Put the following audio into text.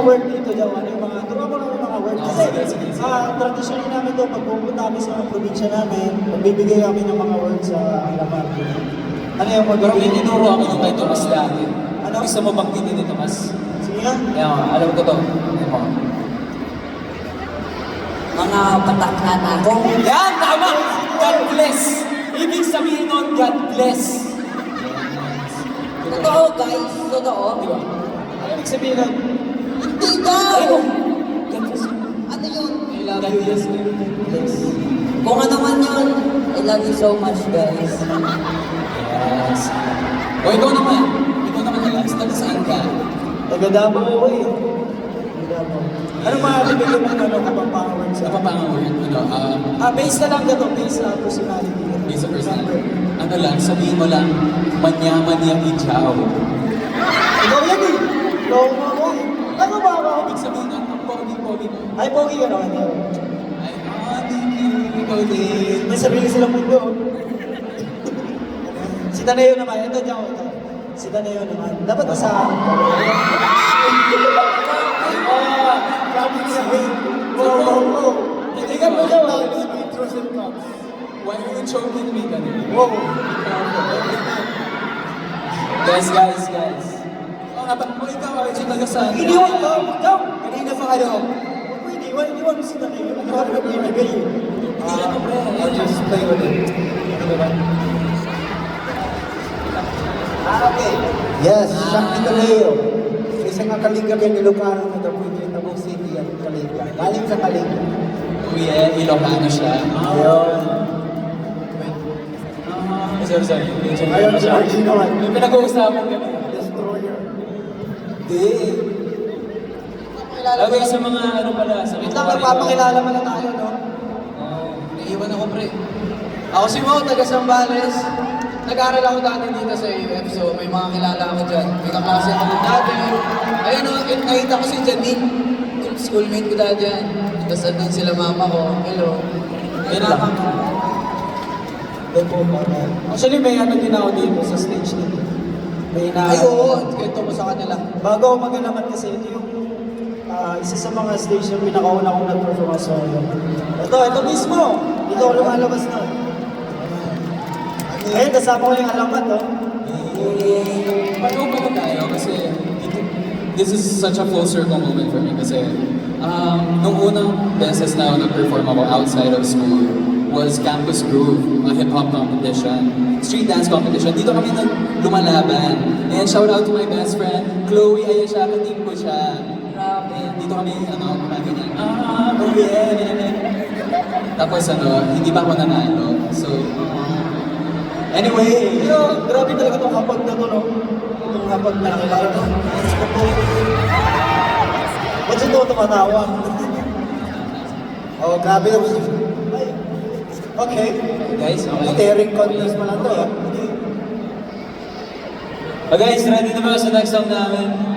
work dito dyan? Ano yung mga, turo mo lang yung mga work. Kasi, sige. tradisyon namin to, pag pupunta kami sa probinsya namin, magbibigay kami ng mga work sa harapan. Ano yung Pero may magbibigay? tinuro ako nung kay Tomas dati. Ano? Gusto mo bang ni Tomas? Sige nga. Kaya alam ko to. Ayan mo. Mga patakhan ako. Yan! Tama! God bless! Ibig sabihin nun, God bless! Totoo guys, totoo. Di ba? Ano ibig sabihin nun? Hindi daw! God bless. Ano yun? I love you, yes. Yes. Kung ano man yun, I love you so much guys. Yes. O ikaw naman. Ikaw naman Alex. Taga saan ka? Taga-Davao ako eh. Taga-Davao. Ano mga bibigyan mo ng kapag power Sa sa papangaw yun, base na lang na to, base sa personality. based sa personal. Ano lang, sabihin mo lang, manyaman yung ijaw. Ikaw yan eh. Ikaw mo ako eh. Ano ba ako? Ibig sabihin nun, ang pogi-pogi mo. Ay, pogi ka naman yun. Ay, thank you. Ikaw din. May sabihin sila mundo. Si Taneo naman, ito dyan ito. Si Taneo naman. Dapat nasa... Wow. Hindi ka pa daw. Why are you choking me, ganun? Wow. Guys. Oh, nga ba? Kung ikaw ay taga saan? Iniwan ka. Ikaw. Kanina pa kayo. Huwag mo iniwan si Taneo. Ano ka nagbibigay eh? Hindi na po, pre. I'll just play with it. Ano ba? Okay. Yes, siyang Italeo. Sa isang Kalinga kayo niluparan na daw yung Tabuk City at Kalinga. Galing sa Kalinga. Kuya, Ilocano siya. Ayun. Sorry. Ayun, si RG naman. May pinag-uusapan kami. Destroyer. Hindi. Okay, sa mga ano pala, sa Wait lang, magpapakilala mo na tayo, no? Naiiwan ako, pre. Ako si Mo, taga Sambales. Nag-aaral ako dati dito sa UF, so may mga kilala ako dyan. May kaklase ako dati. Ayun o, nakita ko si Janine. Schoolmate ko dati dyan. Tapos andun sila mama ko. Hello. Ayun lang. Actually, may ano din ako dito sa stage dito. May na... Ay oo, kwento mo sa kanila. Bago ako mag-alaman kasi, ito yung isa sa mga stage na pinakauna kong nag-perform sa solo. Ito mismo! Dito ako lumalabas na. Ayun, kasama ko yung alamat, oh. Paano ba tayo? Kasi this is such a full circle moment for me kasi nung unang beses na ako nag-perform ako outside of school was Campus Groove, a hip-hop competition, street dance competition. Dito kami lumalaban. And shout out to my best friend, Chloe. Ayan siya, ka-team ko siya. Grabe. Dito kami, gumaganyan. Oh yeah. Tapos hindi pa ako nanalo. So, anyway. Pero grabe talaga itong hapag na to, no? Itong hapag na nakilala to. Ba't ito tumatawa? Oh, grabe yung Okay. Guys, okay. tearing contest mo lang to. Guys, ready na ba sa next song namin?